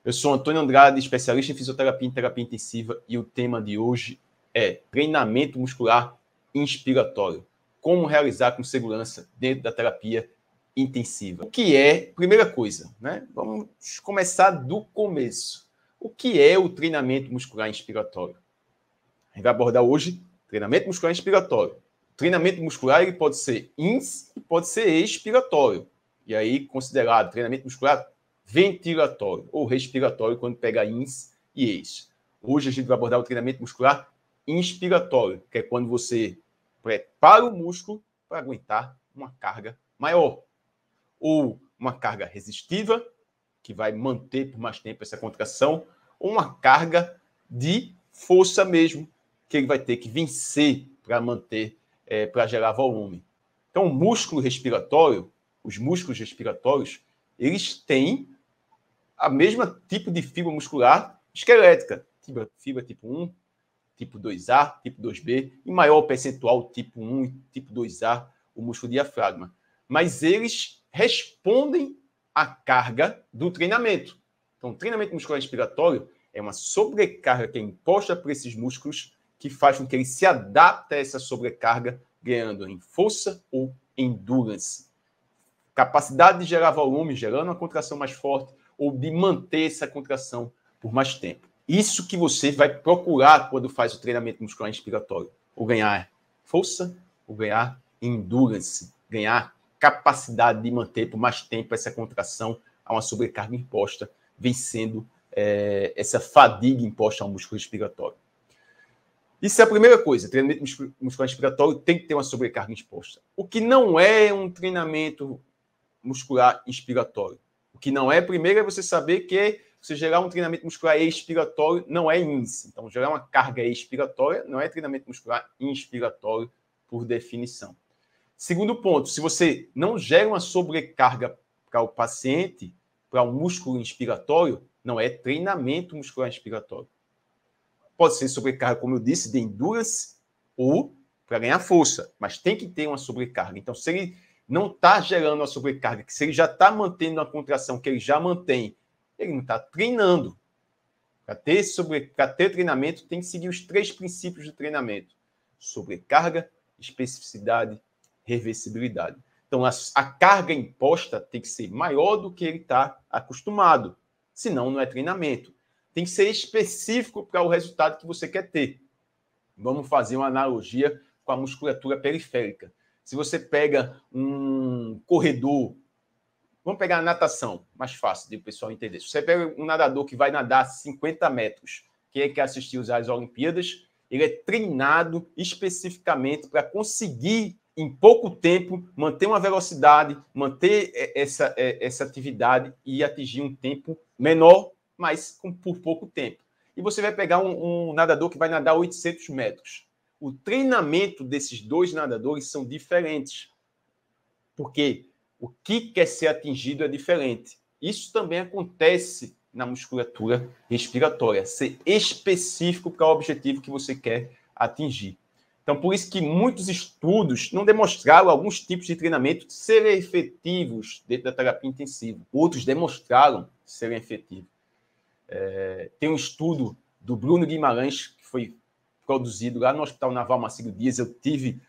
Eu sou Antônio Andrade, especialista em fisioterapia e terapia intensiva, e o tema de hoje é treinamento muscular inspiratório. Como realizar com segurança dentro da terapia intensiva. O que é, primeira coisa, né? Vamos começar do começo. O que é o treinamento muscular inspiratório? A gente vai abordar hoje treinamento muscular inspiratório. O treinamento muscular ele pode ser ins e pode ser expiratório. E aí, considerado treinamento muscular ventilatório ou respiratório, quando pega ins e ex. Hoje a gente vai abordar o treinamento muscular inspiratório, que é quando você prepara o músculo para aguentar uma carga maior. Ou uma carga resistiva, que vai manter por mais tempo essa contração, ou uma carga de força mesmo, que ele vai ter que vencer para manter, para gerar volume. Então, o músculo respiratório, os músculos respiratórios, eles têm a mesma tipo de fibra muscular esquelética, fibra tipo 1, tipo 2A, tipo 2B, em maior percentual tipo 1 e tipo 2A, o músculo diafragma. Mas eles respondem à carga do treinamento. Então, o treinamento muscular respiratório é uma sobrecarga que é imposta por esses músculos que faz com que ele se adapte a essa sobrecarga, ganhando em força ou endurance. Capacidade de gerar volume, gerando uma contração mais forte, ou de manter essa contração por mais tempo. Isso que você vai procurar quando faz o treinamento muscular inspiratório. Ou ganhar força, ou ganhar endurance, ganhar capacidade de manter por mais tempo essa contração a uma sobrecarga imposta, vencendo essa fadiga imposta ao músculo respiratório. Isso é a primeira coisa. Treinamento muscular inspiratório tem que ter uma sobrecarga imposta. O que não é um treinamento muscular inspiratório? O que não é, primeiro, é você saber que você gerar um treinamento muscular expiratório não é índice. Então, gerar uma carga expiratória não é treinamento muscular inspiratório por definição. Segundo ponto, se você não gera uma sobrecarga para o paciente, para o músculo inspiratório, não é treinamento muscular inspiratório. Pode ser sobrecarga, como eu disse, de endurance ou para ganhar força, mas tem que ter uma sobrecarga. Então, se ele não está gerando uma sobrecarga, se ele já está mantendo uma contração que ele já mantém, ele não está treinando. Para ter treinamento, tem que seguir os 3 princípios do treinamento: sobrecarga, especificidade, reversibilidade. Então, a carga imposta tem que ser maior do que ele está acostumado. Senão, não é treinamento. Tem que ser específico para o resultado que você quer ter. Vamos fazer uma analogia com a musculatura periférica. Se você pega um corredor, vamos pegar a natação, mais fácil de o pessoal entender. Se você pega um nadador que vai nadar 50 metros, quem é que assistiu às Olimpíadas, ele é treinado especificamente para conseguir, em pouco tempo, manter uma velocidade, manter essa atividade e atingir um tempo menor, mas por pouco tempo. E você vai pegar um nadador que vai nadar 800 metros. O treinamento desses 2 nadadores são diferentes. Porque o que quer ser atingido é diferente. Isso também acontece na musculatura respiratória. Ser específico para o objetivo que você quer atingir. Então, por isso que muitos estudos não demonstraram alguns tipos de treinamento serem efetivos dentro da terapia intensiva. Outros demonstraram serem efetivos. Tem um estudo do Bruno Guimarães, que foi produzido lá no Hospital Naval Marcílio Dias. Eu tive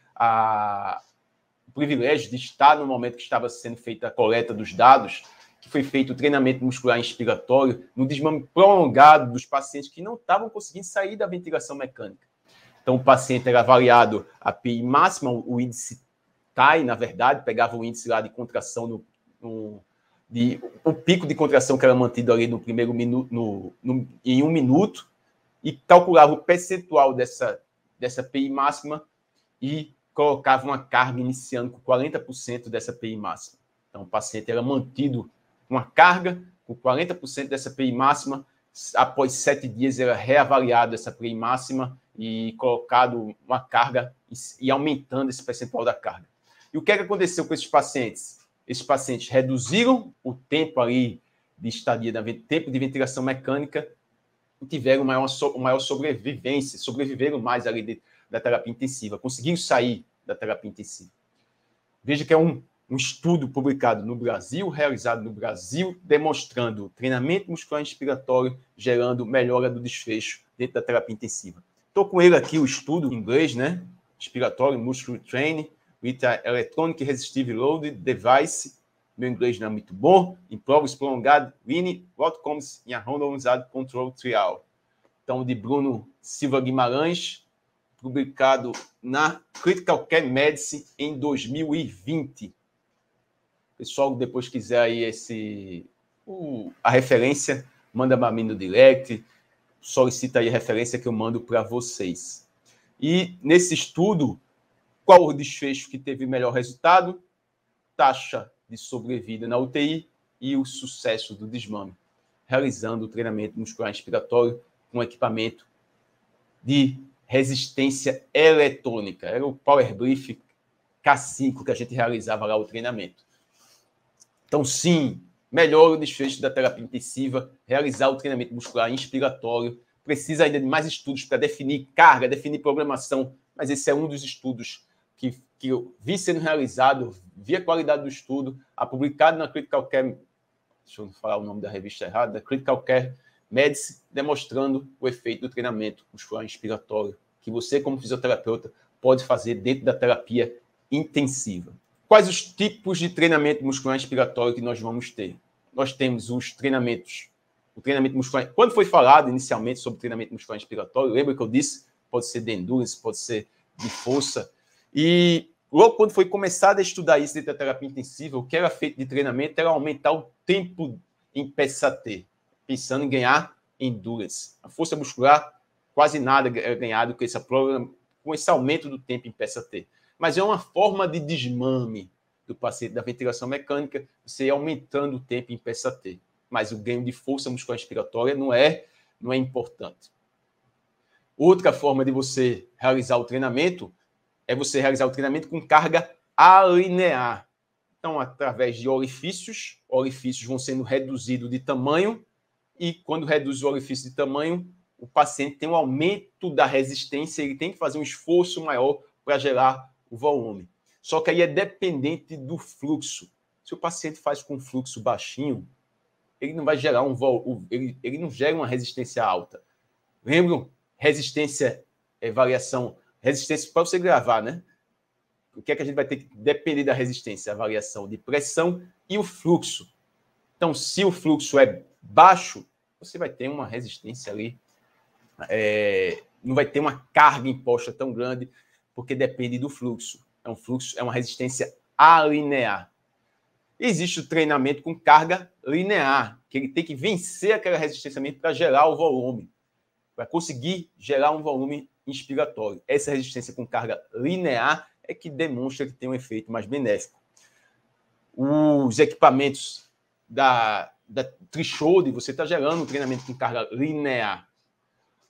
o privilégio de estar no momento que estava sendo feita a coleta dos dados, que foi feito o treinamento muscular inspiratório no desmame prolongado dos pacientes que não estavam conseguindo sair da ventilação mecânica. Então, o paciente era avaliado a PI máxima, o índice TAI, na verdade, pegava o índice lá de contração o pico de contração que era mantido ali no primeiro minuto, em 1 minuto, e calculava o percentual dessa PI máxima e colocava uma carga iniciando com 40% dessa PI máxima. Então, o paciente era mantido uma carga com 40% dessa PI máxima. Após 7 dias, era reavaliado essa PI máxima e colocado uma carga e aumentando esse percentual da carga. E o que é que aconteceu com esses pacientes? Esses pacientes reduziram o tempo ali de estadia, tempo de ventilação mecânica, e tiveram maior sobrevivência, sobreviveram mais ali da terapia intensiva, conseguiram sair da terapia intensiva. Veja que é um um estudo publicado no Brasil, realizado no Brasil, demonstrando treinamento muscular inspiratório gerando melhora do desfecho dentro da terapia intensiva. Estou com ele aqui, o estudo em inglês, né? Inspiratório Muscle Training with a Electronic Resistive Load Device. Meu inglês não é muito bom. Improves Prolonged Winning Outcomes in a Randomized Control Trial. Então, de Bruno Silva Guimarães, publicado na Critical Care Medicine em 2020. Pessoal, depois quiser aí a referência, manda para mim no direct, solicita aí a referência que eu mando para vocês. E nesse estudo, qual o desfecho que teve melhor resultado? Taxa de sobrevida na UTI e o sucesso do desmame, realizando o treinamento muscular inspiratório com equipamento de resistência eletrônica. Era o Power Brief K5 que a gente realizava lá o treinamento. Então, sim, melhora o desfecho da terapia intensiva, realizar o treinamento muscular inspiratório. Precisa ainda de mais estudos para definir carga, definir programação, mas esse é um dos estudos que eu vi sendo realizado, vi a qualidade do estudo, publicado na Critical Care, deixa eu falar o nome da revista errada, Critical Care Medicine, demonstrando o efeito do treinamento muscular inspiratório, que você, como fisioterapeuta, pode fazer dentro da terapia intensiva. Quais os tipos de treinamento muscular inspiratório que nós vamos ter? Nós temos os treinamentos, o treinamento muscular. Quando foi falado inicialmente sobre treinamento muscular inspiratório, lembra que eu disse? Pode ser de endurance, pode ser de força. E logo quando foi começado a estudar isso dentro da terapia intensiva, o que era feito de treinamento era aumentar o tempo em PSAT, pensando em ganhar endurance. A força muscular, quase nada é ganhado com esse aumento do tempo em PSAT. Mas é uma forma de desmame do paciente da ventilação mecânica, você aumentando o tempo em PSAT. Mas o ganho de força muscular inspiratória não é importante. Outra forma de você realizar o treinamento é você realizar o treinamento com carga alinear. Então, através de orifícios vão sendo reduzidos de tamanho, e quando reduz o orifício de tamanho, o paciente tem um aumento da resistência, ele tem que fazer um esforço maior para gerar o volume. Só que aí é dependente do fluxo. Se o paciente faz com fluxo baixinho, ele não vai gerar ele não gera uma resistência alta. Lembram? Resistência é variação. Resistência para você gravar, né? O que é que a gente vai ter que depender da resistência? A variação de pressão e o fluxo. Então, se o fluxo é baixo, você vai ter uma resistência ali. Não vai ter uma carga imposta tão grande, porque depende do fluxo. É uma resistência alinear. Existe o treinamento com carga linear, que ele tem que vencer aquela resistência para gerar o volume, para conseguir gerar um volume inspiratório. Essa resistência com carga linear é que demonstra que tem um efeito mais benéfico. Os equipamentos da Threshold, você está gerando um treinamento com carga linear.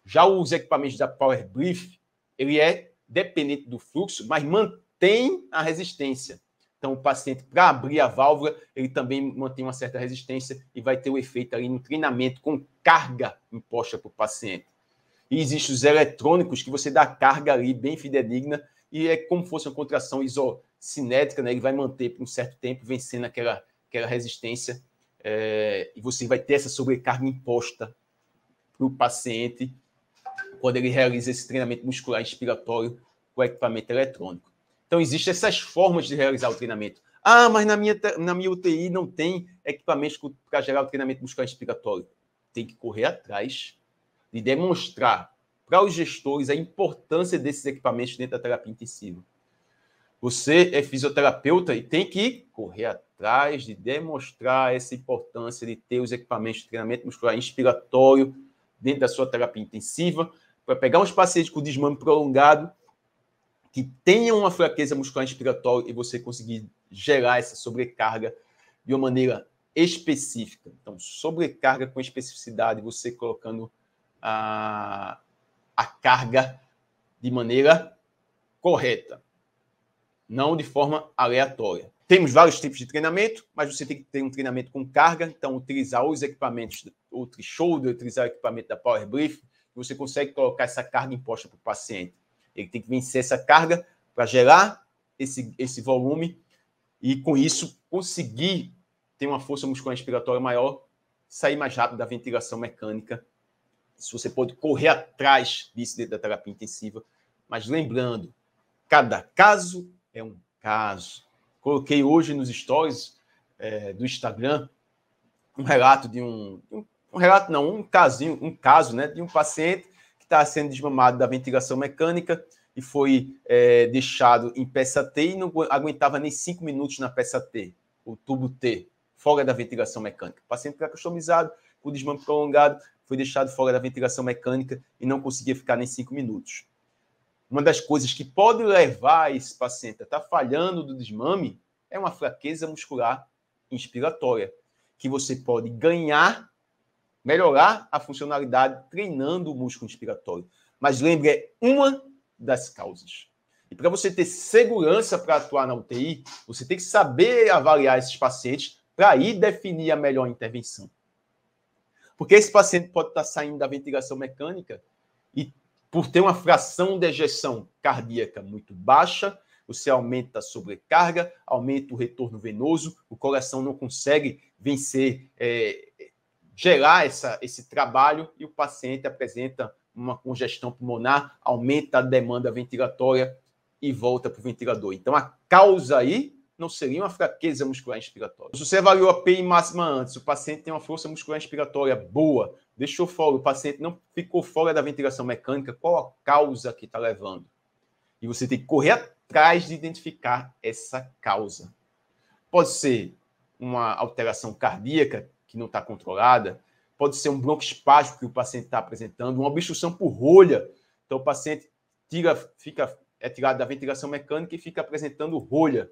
Já os equipamentos da Power Brief, ele é dependente do fluxo, mas mantém a resistência. Então, o paciente, para abrir a válvula, ele também mantém uma certa resistência e vai ter o efeito ali no treinamento com carga imposta para o paciente. E existem os eletrônicos que você dá carga ali bem fidedigna e é como se fosse uma contração isocinética, né? Ele vai manter por um certo tempo, vencendo aquela resistência, e você vai ter essa sobrecarga imposta para o paciente quando ele realiza esse treinamento muscular inspiratório com equipamento eletrônico. Então, existem essas formas de realizar o treinamento. Ah, mas na minha UTI não tem equipamento para gerar o treinamento muscular inspiratório. Tem que correr atrás de demonstrar para os gestores a importância desses equipamentos dentro da terapia intensiva. Você é fisioterapeuta e tem que correr atrás de demonstrar essa importância de ter os equipamentos de treinamento muscular inspiratório dentro da sua terapia intensiva, para pegar uns pacientes com desmame prolongado, que tenham uma fraqueza muscular inspiratória e você conseguir gerar essa sobrecarga de uma maneira específica. Então, sobrecarga com especificidade, você colocando a carga de maneira correta, não de forma aleatória. Temos vários tipos de treinamento, mas você tem que ter um treinamento com carga, então utilizar os equipamentos, o Threshold, utilizar o equipamento da Power Brief, você consegue colocar essa carga imposta para o paciente. Ele tem que vencer essa carga para gerar esse volume e com isso conseguir ter uma força muscular inspiratória maior, sair mais rápido da ventilação mecânica. Se você pode correr atrás disso dentro da terapia intensiva, mas lembrando, cada caso é um caso. Coloquei hoje nos stories do Instagram um relato de um caso, né, de um paciente que está sendo desmamado da ventilação mecânica e foi deixado em peça T e não aguentava nem 5 minutos na peça T, o tubo T, fora da ventilação mecânica. O paciente era customizado, com desmame prolongado, foi deixado fora da ventilação mecânica e não conseguia ficar nem 5 minutos. Uma das coisas que pode levar esse paciente a estar falhando do desmame é uma fraqueza muscular inspiratória, que você pode melhorar a funcionalidade treinando o músculo inspiratório. Mas lembre, é uma das causas. E para você ter segurança para atuar na UTI, você tem que saber avaliar esses pacientes para aí definir a melhor intervenção. Porque esse paciente pode estar saindo da ventilação mecânica e, por ter uma fração de ejeção cardíaca muito baixa, você aumenta a sobrecarga, aumenta o retorno venoso, o coração não consegue vencer, gerar esse trabalho e o paciente apresenta uma congestão pulmonar, aumenta a demanda ventilatória e volta para o ventilador. Então, a causa aí não seria uma fraqueza muscular inspiratória. Se você avaliou a PI máxima antes, o paciente tem uma força muscular inspiratória boa, deixou fora, o paciente não ficou fora da ventilação mecânica, qual a causa que está levando? E você tem que correr atrás de identificar essa causa. Pode ser uma alteração cardíaca que não está controlada, pode ser um broncoespasmo que o paciente está apresentando, uma obstrução por rolha. Então, o paciente é tirado da ventilação mecânica e fica apresentando rolha.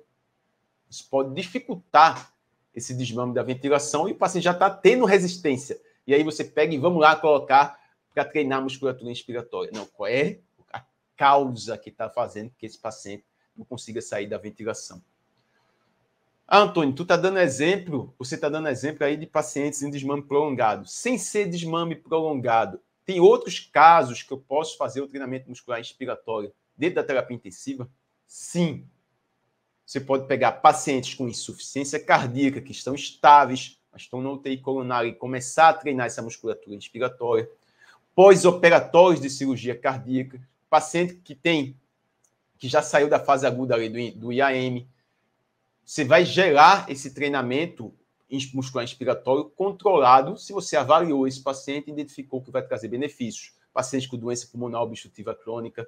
Isso pode dificultar esse desmame da ventilação e o paciente já está tendo resistência. E aí você pega e vamos lá colocar para treinar a musculatura inspiratória. Não, qual é a causa que está fazendo que esse paciente não consiga sair da ventilação? Antônio, você está dando exemplo aí de pacientes em desmame prolongado. Sem ser desmame prolongado, tem outros casos que eu posso fazer o treinamento muscular inspiratório dentro da terapia intensiva? Sim. Você pode pegar pacientes com insuficiência cardíaca, que estão estáveis, mas estão na UTI coronária, e começar a treinar essa musculatura inspiratória. Pós-operatórios de cirurgia cardíaca, paciente que já saiu da fase aguda ali do IAM. Você vai gerar esse treinamento muscular inspiratório controlado se você avaliou esse paciente e identificou que vai trazer benefícios. Paciente com doença pulmonar obstrutiva crônica,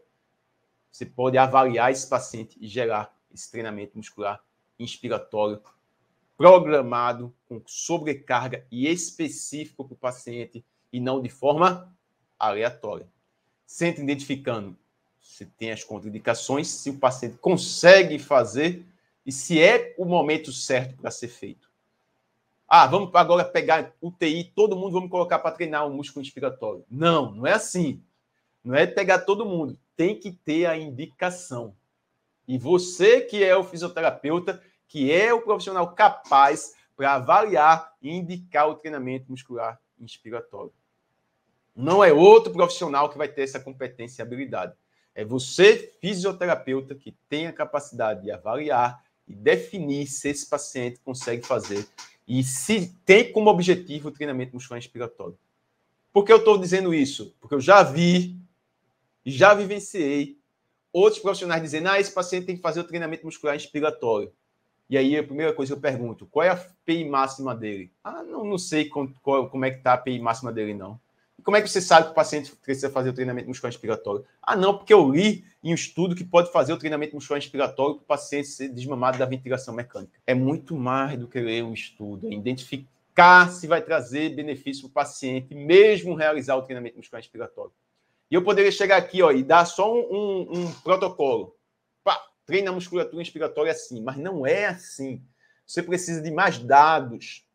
você pode avaliar esse paciente e gerar esse treinamento muscular inspiratório programado, com sobrecarga e específico para o paciente e não de forma aleatória. Sempre identificando se tem as contraindicações, se o paciente consegue fazer e se é o momento certo para ser feito. Vamos agora pegar UTI, todo mundo vamos colocar para treinar o músculo inspiratório. Não, não é assim. Não é pegar todo mundo. Tem que ter a indicação. E você que é o fisioterapeuta, que é o profissional capaz para avaliar e indicar o treinamento muscular inspiratório. Não é outro profissional que vai ter essa competência e habilidade. É você, fisioterapeuta, que tem a capacidade de avaliar e definir se esse paciente consegue fazer e se tem como objetivo o treinamento muscular inspiratório. Por que eu estou dizendo isso? Porque eu já vi e já vivenciei outros profissionais dizendo esse paciente tem que fazer o treinamento muscular inspiratório. E aí a primeira coisa que eu pergunto, qual é a PI máxima dele? Não sei como é que está a PI máxima dele, não. E como é que você sabe que o paciente precisa fazer o treinamento muscular inspiratório? Não, porque eu li em um estudo que pode fazer o treinamento muscular inspiratório para o paciente ser desmamado da ventilação mecânica. É muito mais do que ler um estudo, é identificar se vai trazer benefício para o paciente, mesmo realizar o treinamento muscular inspiratório. E eu poderia chegar aqui e dar só um protocolo. Treina a musculatura inspiratória assim, mas não é assim. Você precisa de mais dados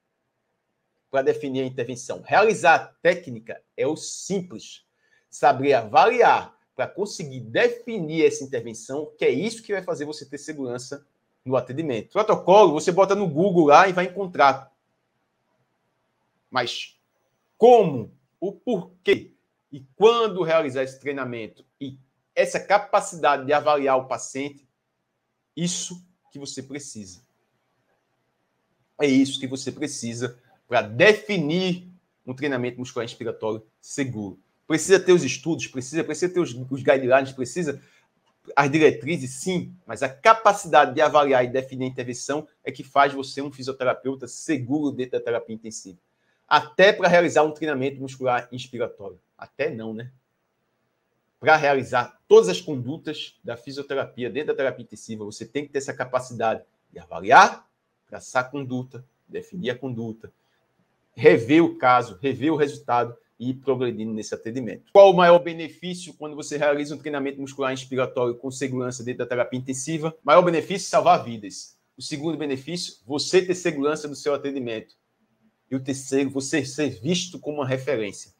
para definir a intervenção. Realizar a técnica é o simples. Saber avaliar para conseguir definir essa intervenção, que é isso que vai fazer você ter segurança no atendimento. Protocolo, você bota no Google lá e vai encontrar. Mas como, o porquê e quando realizar esse treinamento e essa capacidade de avaliar o paciente, isso que você precisa. É isso que você precisa para definir um treinamento muscular inspiratório seguro. Precisa ter os estudos, precisa ter os guidelines, precisa as diretrizes, sim, mas a capacidade de avaliar e definir a intervenção é que faz você um fisioterapeuta seguro dentro da terapia intensiva. Até para realizar um treinamento muscular inspiratório. Até não, né? Para realizar todas as condutas da fisioterapia dentro da terapia intensiva, você tem que ter essa capacidade de avaliar, traçar a conduta, definir a conduta, rever o caso, rever o resultado e ir progredindo nesse atendimento. Qual o maior benefício quando você realiza um treinamento muscular inspiratório com segurança dentro da terapia intensiva? O maior benefício, salvar vidas. O segundo benefício, você ter segurança no seu atendimento. E o terceiro, você ser visto como uma referência.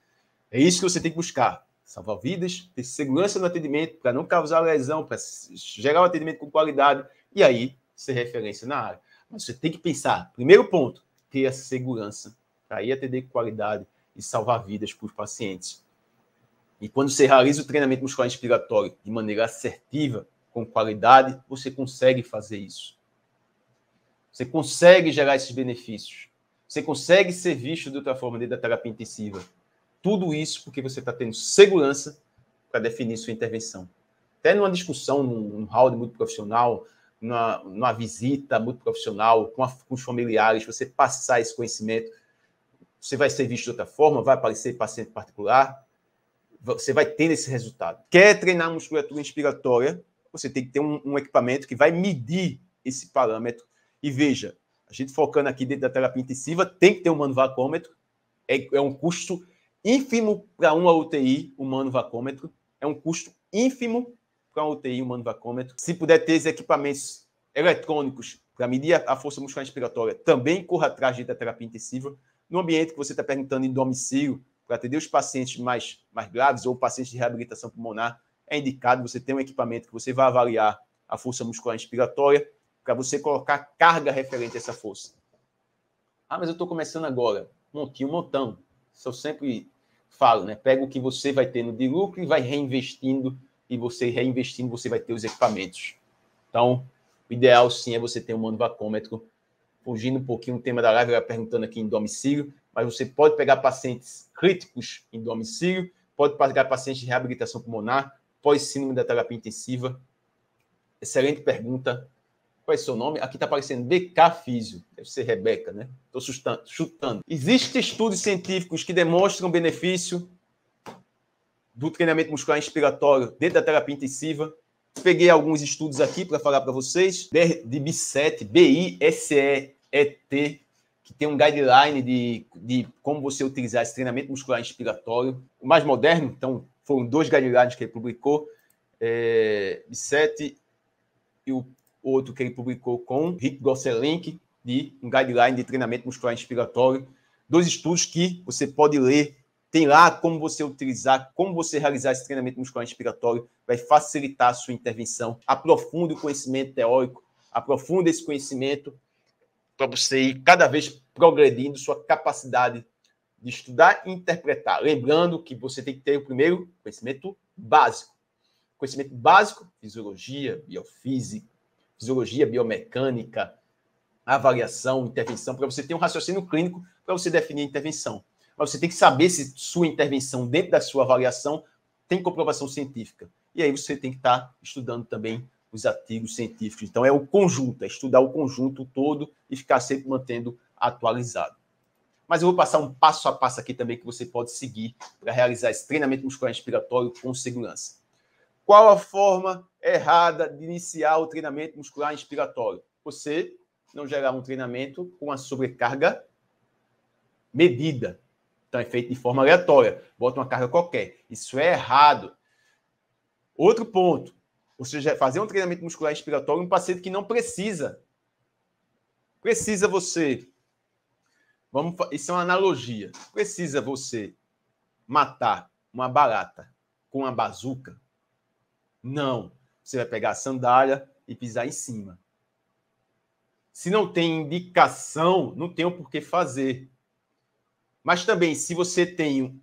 É isso que você tem que buscar. Salvar vidas, ter segurança no atendimento, para não causar lesão, para gerar um atendimento com qualidade, e aí ser referência na área. Mas você tem que pensar, primeiro ponto, ter a segurança, para aí atender com qualidade e salvar vidas para os pacientes. E quando você realiza o treinamento muscular inspiratório de maneira assertiva, com qualidade, você consegue fazer isso. Você consegue gerar esses benefícios. Você consegue ser visto de outra forma dentro da terapia intensiva. Tudo isso porque você está tendo segurança para definir sua intervenção. Até numa discussão, num hall muito profissional, numa visita muito profissional, com os familiares, você passar esse conhecimento, você vai ser visto de outra forma, vai aparecer paciente particular, você vai ter esse resultado. Quer treinar musculatura inspiratória, você tem que ter um equipamento que vai medir esse parâmetro. E veja, a gente focando aqui dentro da terapia intensiva, tem que ter um manovacômetro, é um custo ínfimo para uma UTI, um manovacômetro, é um custo ínfimo para uma UTI, um manovacômetro. Se puder ter esses equipamentos eletrônicos para medir a força muscular inspiratória, também corra atrás da terapia intensiva. No ambiente que você está perguntando em domicílio, para atender os pacientes mais graves ou pacientes de reabilitação pulmonar, é indicado você ter um equipamento que você vai avaliar a força muscular inspiratória para você colocar carga referente a essa força. Ah, mas eu estou começando agora. Montinho, montão. Isso eu sempre falo, né? Pega o que você vai tendo de lucro e vai reinvestindo, e você reinvestindo, você vai ter os equipamentos. Então, o ideal, sim, é você ter um manovacômetro. Fugindo um pouquinho do tema da live, eu ia perguntando aqui em domicílio, mas você pode pegar pacientes críticos em domicílio, pode pegar pacientes de reabilitação pulmonar, pós-síndrome da terapia intensiva. Excelente pergunta. Qual é o seu nome? Aqui está aparecendo BK Físio. Deve ser Rebeca, né? Estou chutando. Existem estudos científicos que demonstram benefício do treinamento muscular inspiratório dentro da terapia intensiva. Peguei alguns estudos aqui para falar para vocês, de BISET, B-I-S-E-E-T, que tem um guideline de como você utilizar esse treinamento muscular inspiratório. O mais moderno, então, foram 2 guidelines que ele publicou, BISET e o outro que ele publicou com Rick Gosselink, de um guideline de treinamento muscular inspiratório. 2 estudos que você pode ler. Tem lá como você utilizar, como você realizar esse treinamento muscular inspiratório, vai facilitar a sua intervenção. Aprofunde o conhecimento teórico, aprofunde esse conhecimento para você ir cada vez progredindo sua capacidade de estudar e interpretar. Lembrando que você tem que ter o primeiro conhecimento básico. Conhecimento básico, fisiologia, biofísica, fisiologia, biomecânica, avaliação, intervenção, para você ter um raciocínio clínico para você definir a intervenção. Mas você tem que saber se sua intervenção, dentro da sua avaliação, tem comprovação científica. E aí você tem que estar estudando também os artigos científicos. Então, é o conjunto, é estudar o conjunto todo e ficar sempre mantendo atualizado. Mas eu vou passar um passo a passo aqui também que você pode seguir para realizar esse treinamento muscular inspiratório com segurança. Qual a forma errada de iniciar o treinamento muscular inspiratório? Você não gerar um treinamento com a sobrecarga medida. Então, é feito de forma aleatória. Bota uma carga qualquer. Isso é errado. Outro ponto. Você já fazer um treinamento muscular inspiratório em um paciente que não precisa. Precisa você... Isso é uma analogia. Precisa você matar uma barata com uma bazuca? Não. Você vai pegar a sandália e pisar em cima. Se não tem indicação, não tem o porquê fazer. Mas também, se você tem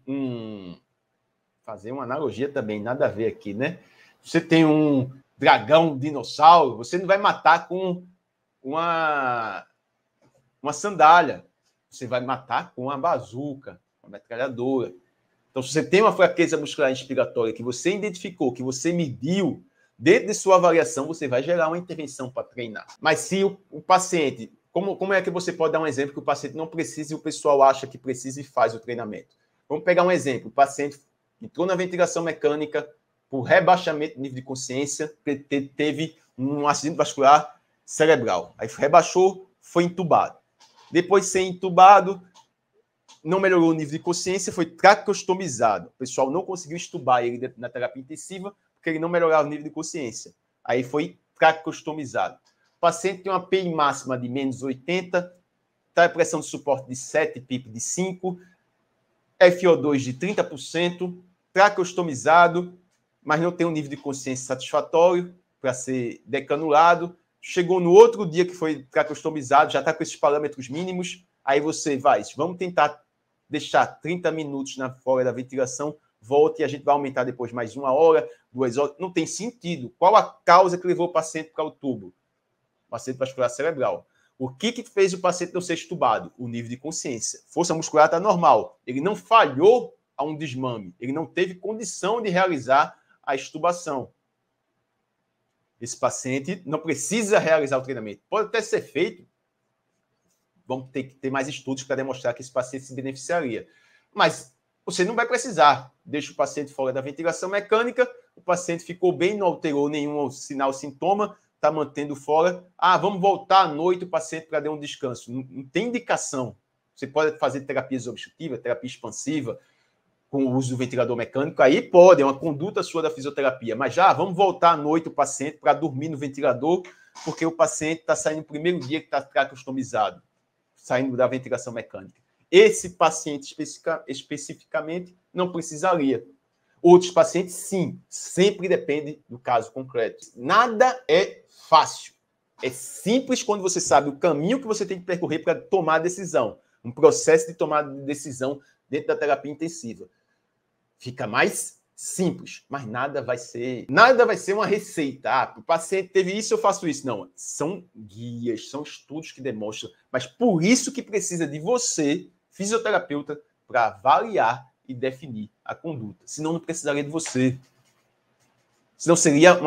fazer uma analogia também, nada a ver aqui, né? Você tem um dragão, um dinossauro, você não vai matar com uma uma sandália. Você vai matar com uma bazuca, uma metralhadora. Então, se você tem uma fraqueza muscular inspiratória que você identificou, que você mediu, dentro de sua avaliação, você vai gerar uma intervenção para treinar. Mas se o paciente... Como é que você pode dar um exemplo que o paciente não precisa e o pessoal acha que precisa e faz o treinamento? Vamos pegar um exemplo. O paciente entrou na ventilação mecânica por rebaixamento de nível de consciência, teve um acidente vascular cerebral. Aí rebaixou, foi entubado. Depois de ser entubado, não melhorou o nível de consciência, foi tracostomizado. O pessoal não conseguiu estubar ele na terapia intensiva porque ele não melhorava o nível de consciência. Aí foi tracostomizado. O paciente tem uma PI máxima de menos 80, tá, pressão de suporte de 7, PIP de 5, FO2 de 30%, tracostomizado, mas não tem um nível de consciência satisfatório para ser decanulado. Chegou no outro dia que foi tracostomizado, já está com esses parâmetros mínimos, aí você vai, vamos tentar deixar 30 minutos fora da ventilação, volta e a gente vai aumentar depois mais 1 hora, 2 horas. Não tem sentido. Qual a causa que levou o paciente para o tubo? Paciente vascular cerebral. O que fez o paciente não ser estubado? O nível de consciência. Força muscular está normal. Ele não falhou a um desmame. Ele não teve condição de realizar a estubação. Esse paciente não precisa realizar o treinamento. Pode até ser feito. Vamos ter que ter mais estudos para demonstrar que esse paciente se beneficiaria. Mas você não vai precisar. Deixa o paciente fora da ventilação mecânica. O paciente ficou bem, não alterou nenhum sinal, sintoma. Está mantendo fora. Vamos voltar à noite o paciente para dar um descanso. Não tem indicação. Você pode fazer terapia obstrutiva, terapia expansiva, com o uso do ventilador mecânico. Aí pode, é uma conduta sua da fisioterapia. Mas vamos voltar à noite o paciente para dormir no ventilador, porque o paciente está saindo no primeiro dia que está tracostomizado, saindo da ventilação mecânica. Esse paciente especificamente não precisaria. Outros pacientes, sim. Sempre depende do caso concreto. Nada é fácil. É simples quando você sabe o caminho que você tem que percorrer para tomar a decisão. Um processo de tomada de decisão dentro da terapia intensiva. Fica mais simples, mas nada vai ser uma receita. O paciente teve isso, eu faço isso. Não, são guias, são estudos que demonstram. Mas por isso que precisa de você, fisioterapeuta, para avaliar e definir a conduta. Senão não precisaria de você. Senão seria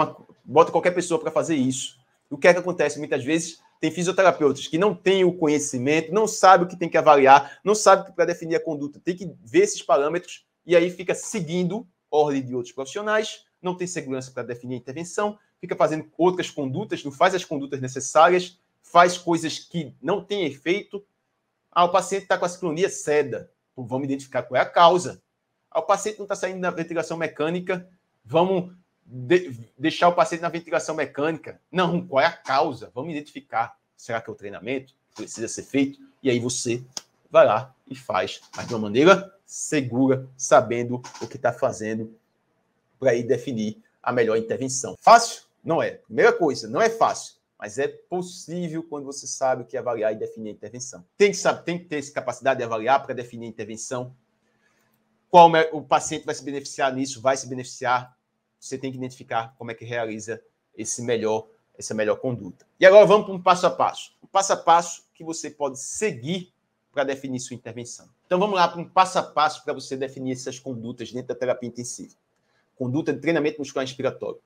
bota qualquer pessoa para fazer isso. O que é que acontece? Muitas vezes tem fisioterapeutas que não têm o conhecimento, não sabem o que tem que avaliar, não sabem que para definir a conduta tem que ver esses parâmetros e aí fica seguindo ordem de outros profissionais, não tem segurança para definir a intervenção, fica fazendo outras condutas, não faz as condutas necessárias, faz coisas que não têm efeito. O paciente está com a ciclonia seda. Vamos identificar qual é a causa. O paciente não está saindo da ventilação mecânica, vamos deixar o paciente na ventilação mecânica. Não, qual é a causa? Vamos identificar. Será que é o treinamento? Precisa ser feito? E aí você vai lá e faz, mas de uma maneira segura, sabendo o que está fazendo para ir definir a melhor intervenção. Fácil? Não é. Primeira coisa, não é fácil, mas é possível quando você sabe o que avaliar e definir a intervenção. Tem que ter essa capacidade de avaliar para definir a intervenção. Qual o paciente vai se beneficiar nisso? Vai se beneficiar. Você tem que identificar como é que realiza essa melhor conduta. E agora vamos para um passo a passo. Um passo a passo que você pode seguir para definir sua intervenção. Então vamos lá para um passo a passo para você definir essas condutas dentro da terapia intensiva. Conduta de treinamento muscular inspiratório.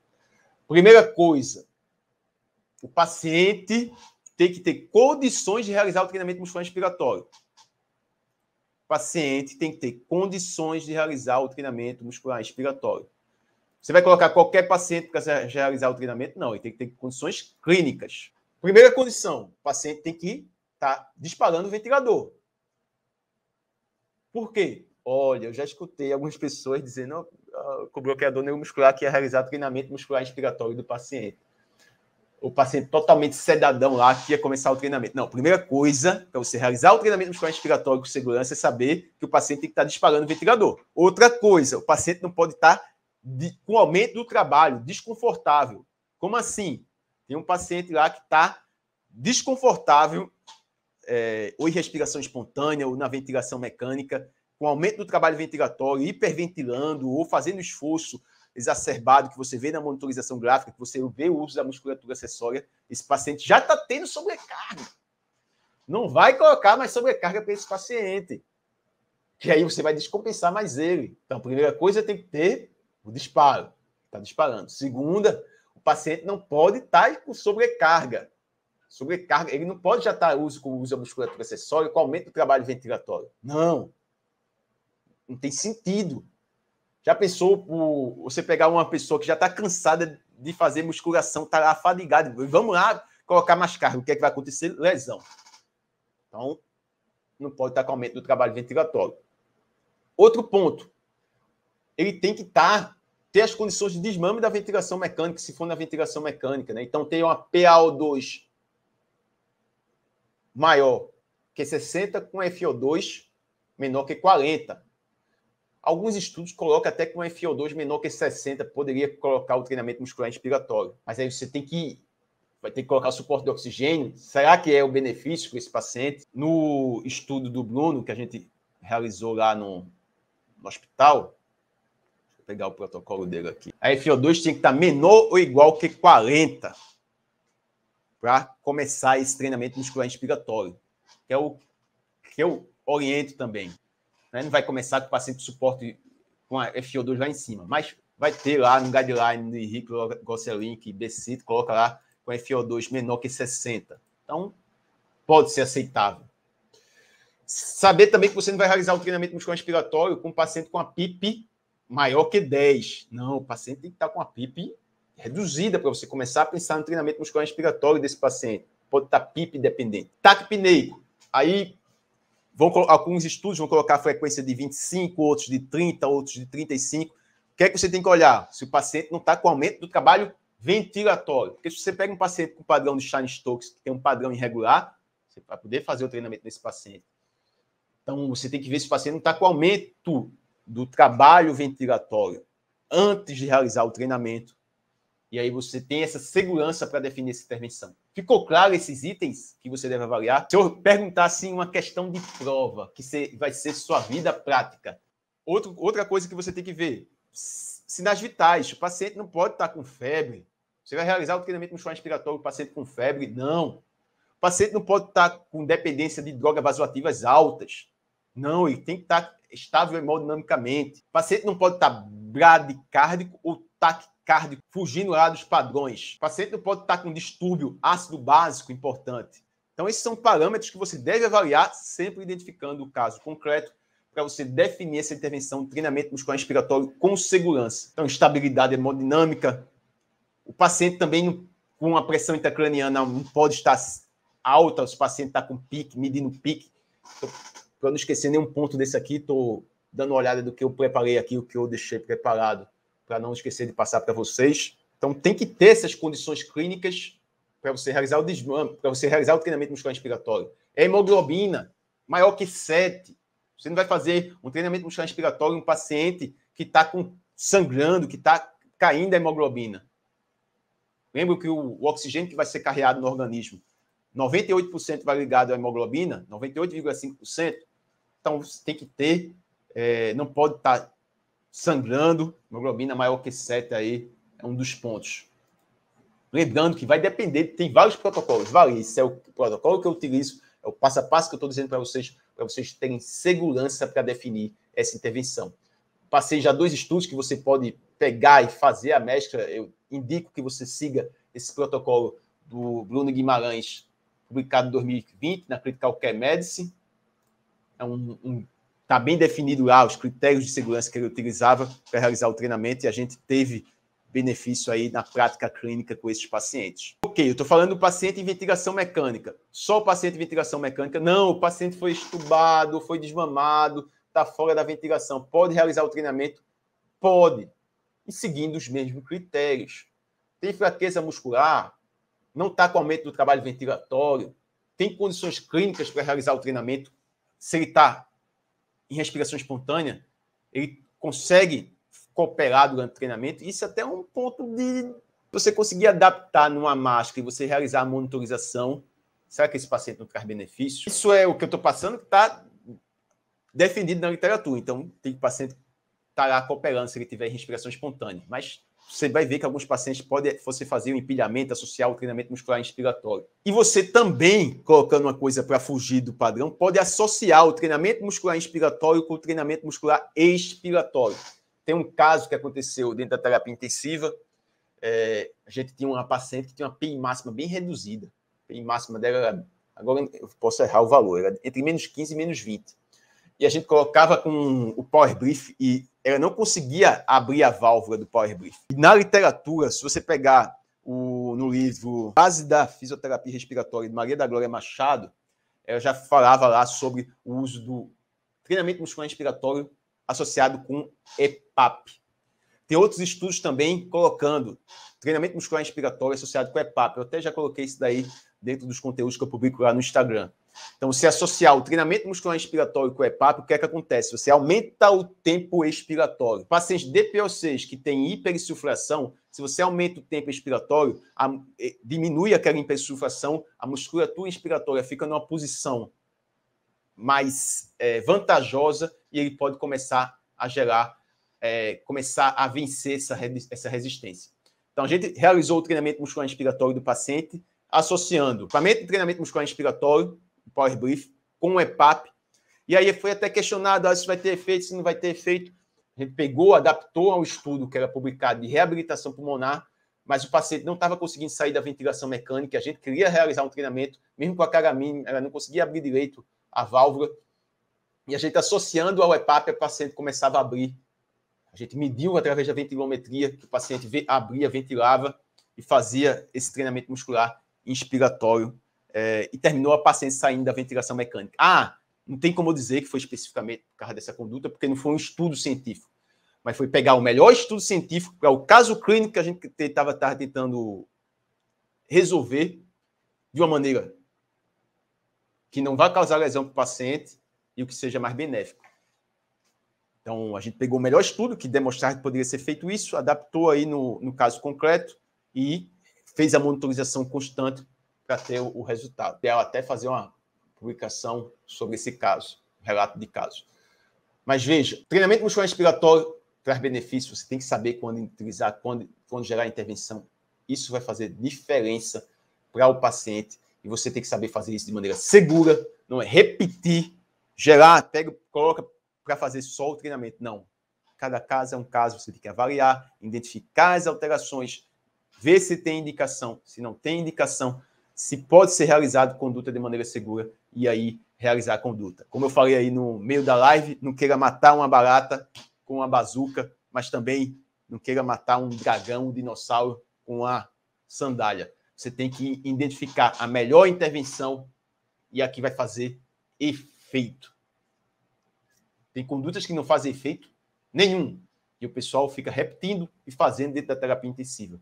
Primeira coisa, o paciente tem que ter condições de realizar o treinamento muscular inspiratório. O paciente tem que ter condições de realizar o treinamento muscular inspiratório. Você vai colocar qualquer paciente para realizar o treinamento? Não, ele tem que ter condições clínicas. Primeira condição, o paciente tem que estar disparando o ventilador. Por quê? Olha, eu já escutei algumas pessoas dizendo que o bloqueador neuromuscular que ia realizar treinamento muscular inspiratório do paciente. O paciente totalmente sedadão lá que ia começar o treinamento. Não, primeira coisa, para você realizar o treinamento muscular inspiratório com segurança, é saber que o paciente tem que estar disparando o ventilador. Outra coisa, o paciente não pode estar com aumento do trabalho, desconfortável. Como assim? Tem um paciente lá que está desconfortável, ou em respiração espontânea, ou na ventilação mecânica, com aumento do trabalho ventilatório, hiperventilando, ou fazendo esforço exacerbado, que você vê na monitorização gráfica, que você vê o uso da musculatura acessória, esse paciente já está tendo sobrecarga. Não vai colocar mais sobrecarga para esse paciente. Que aí você vai descompensar mais ele. Então, a primeira coisa tem que ter o disparo. Está disparando. Segunda, o paciente não pode estar com sobrecarga. Sobrecarga, ele não pode já estar com o uso da musculatura acessória com aumento do trabalho ventilatório. Não. Não tem sentido. Já pensou você pegar uma pessoa que já está cansada de fazer musculação, está lá fadigada, vamos lá colocar mais carga, o que é que vai acontecer? Lesão. Então, não pode estar com aumento do trabalho ventilatório. Outro ponto, ele tem que ter as condições de desmame da ventilação mecânica, se for na ventilação mecânica, né? Então, tem uma PaO2 maior que 60 com FO2 menor que 40. Alguns estudos colocam até que um FO2 menor que 60 poderia colocar o treinamento muscular inspiratório. Mas aí você vai ter que colocar o suporte de oxigênio. Será que é o benefício para esse paciente? No estudo do Bruno, que a gente realizou lá no hospital, deixa eu pegar o protocolo dele aqui. A FO2 tinha que estar menor ou igual que 40 para começar esse treinamento muscular inspiratório, que é o que eu oriento também. Não vai começar com o paciente de suporte com a FO2 lá em cima, mas vai ter lá no guideline do Henrique Gosselin, BCIT, coloca lá com a FO2 menor que 60. Então, pode ser aceitável. Saber também que você não vai realizar o treinamento muscular inspiratório com um paciente com a PIP maior que 10. Não, o paciente tem que estar com a PIP reduzida para você começar a pensar no treinamento muscular inspiratório desse paciente. Pode estar PIP dependente. Taque pineico. Aí, alguns estudos vão colocar a frequência de 25, outros de 30, outros de 35. O que é que você tem que olhar? Se o paciente não está com aumento do trabalho ventilatório. Porque se você pega um paciente com padrão de Chine-Stokes, que tem um padrão irregular, você vai poder fazer o treinamento desse paciente. Então, você tem que ver se o paciente não está com aumento do trabalho ventilatório antes de realizar o treinamento. E aí você tem essa segurança para definir essa intervenção. Ficou claro esses itens que você deve avaliar? Se eu perguntar assim uma questão de prova, que vai ser sua vida prática. Outra coisa que você tem que ver, sinais vitais. O paciente não pode estar com febre. Você vai realizar o treinamento muscular inspiratório, o paciente com febre? Não. O paciente não pode estar com dependência de drogas vasoativas altas. Não, ele tem que estar estável hemodinamicamente. O paciente não pode estar bradicárdico ou taquicárdico, fugindo lá dos padrões. O paciente não pode estar com distúrbio ácido básico importante. Então, esses são parâmetros que você deve avaliar, sempre identificando o caso concreto, para você definir essa intervenção de treinamento muscular inspiratório com segurança. Então, estabilidade hemodinâmica. O paciente também, com a pressão intracraniana, não pode estar alta, se o paciente está com pique, medindo pique. Para não esquecer nenhum ponto desse aqui, estou dando uma olhada do que eu preparei aqui, o que eu deixei preparado, para não esquecer de passar para vocês. Então, tem que ter essas condições clínicas para você realizar o desmame, para você realizar o treinamento muscular inspiratório. Hemoglobina maior que 7. Você não vai fazer um treinamento muscular inspiratório em um paciente que está sangrando, que está caindo a hemoglobina. Lembra que o oxigênio que vai ser carreado no organismo, 98% vai ligado à hemoglobina, 98,5%. Então, você tem que ter, não pode estar sangrando, hemoglobina maior que 7 aí, é um dos pontos. Lembrando que vai depender, tem vários protocolos, esse é o protocolo que eu utilizo, é o passo a passo que eu estou dizendo para vocês terem segurança para definir essa intervenção. Passei já 2 estudos que você pode pegar e fazer a mescla, eu indico que você siga esse protocolo do Bruno Guimarães, publicado em 2020, na Critical Care Medicine. Está bem definido lá os critérios de segurança que ele utilizava para realizar o treinamento e a gente teve benefício aí na prática clínica com esses pacientes. Ok, eu estou falando do paciente em ventilação mecânica. Só o paciente em ventilação mecânica? Não, o paciente foi estubado, foi desmamado, está fora da ventilação. Pode realizar o treinamento? Pode. E seguindo os mesmos critérios. Tem fraqueza muscular? Não está com aumento do trabalho ventilatório? Tem condições clínicas para realizar o treinamento? Se ele está em respiração espontânea, ele consegue cooperar durante o treinamento. Isso até é um ponto de você conseguir adaptar numa máscara e você realizar a monitorização. Será que esse paciente não traz benefício? Isso é o que eu estou passando, que está defendido na literatura. Então, tem paciente que está lá cooperando se ele tiver respiração espontânea. Mas você vai ver que alguns pacientes podem você fazer um empilhamento associado ao treinamento muscular inspiratório. E você também, colocando uma coisa para fugir do padrão, pode associar o treinamento muscular inspiratório com o treinamento muscular expiratório. Tem um caso que aconteceu dentro da terapia intensiva. A gente tinha uma paciente que tinha uma PI máxima bem reduzida. A PI máxima dela era, agora eu posso errar o valor, era entre menos 15 e menos 20. E a gente colocava com o Power Brief e ela não conseguia abrir a válvula do Power Brief. E na literatura, se você pegar no livro Base da Fisioterapia Respiratória, de Maria da Glória Machado, ela já falava lá sobre o uso do treinamento muscular inspiratório associado com EPAP. Tem outros estudos também colocando treinamento muscular inspiratório associado com EPAP. Eu até já coloquei isso daí dentro dos conteúdos que eu publico lá no Instagram. Então, se associar o treinamento muscular inspiratório com o EPAP, o que é que acontece? Você aumenta o tempo expiratório. Pacientes DPO6 que têm hiperinsuflação, se você aumenta o tempo expiratório, diminui aquela hiperinsuflação, a musculatura inspiratória fica numa posição mais vantajosa e ele pode começar a gerar, começar a vencer essa resistência. Então, a gente realizou o treinamento muscular inspiratório do paciente, associando o equipamento de treinamento muscular inspiratório, o Power Brief, com o EPAP. E aí foi até questionado se vai ter efeito, se não vai ter efeito. A gente pegou, adaptou ao estudo que era publicado de reabilitação pulmonar, mas o paciente não estava conseguindo sair da ventilação mecânica. A gente queria realizar um treinamento, mesmo com a carga mínima, ela não conseguia abrir direito a válvula. E a gente, associando ao EPAP, o paciente começava a abrir. A gente mediu através da ventilometria que o paciente abria, ventilava e fazia esse treinamento muscular inspiratório e terminou a paciente saindo da ventilação mecânica. Não tem como dizer que foi especificamente por causa dessa conduta, porque não foi um estudo científico, mas foi pegar o melhor estudo científico para o caso clínico que a gente estava tentando resolver de uma maneira que não vai causar lesão para o paciente e o que seja mais benéfico. Então, a gente pegou o melhor estudo que demonstrava que poderia ser feito isso, adaptou aí no caso concreto e fez a monitorização constante para ter o resultado. E ela até fazer uma publicação sobre esse caso, relato de caso. Mas veja, treinamento muscular inspiratório traz benefícios, você tem que saber quando utilizar, quando gerar intervenção. Isso vai fazer diferença para o paciente e você tem que saber fazer isso de maneira segura, não é repetir, gerar, coloca para fazer só o treinamento. Não. Cada caso é um caso, você tem que avaliar, identificar as alterações, ver se tem indicação, se não tem indicação, se pode ser realizado conduta de maneira segura e aí realizar a conduta. Como eu falei aí no meio da live, não queira matar uma barata com uma bazuca, mas também não queira matar um dragão, um dinossauro com a sandália. Você tem que identificar a melhor intervenção e a que vai fazer efeito. Tem condutas que não fazem efeito nenhum. E o pessoal fica repetindo e fazendo dentro da terapia intensiva.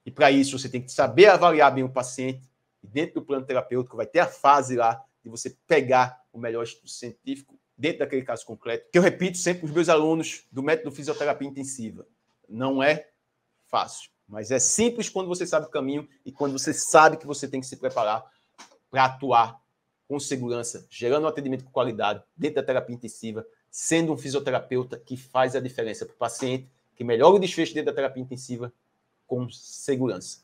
E para isso, você tem que saber avaliar bem o paciente. E dentro do plano terapêutico vai ter a fase lá de você pegar o melhor estudo científico dentro daquele caso concreto. Que eu repito sempre para os meus alunos do método fisioterapia intensiva. Não é fácil, mas é simples quando você sabe o caminho e quando você sabe que você tem que se preparar para atuar com segurança, gerando um atendimento com qualidade dentro da terapia intensiva, sendo um fisioterapeuta que faz a diferença para o paciente, que melhora o desfecho dentro da terapia intensiva com segurança.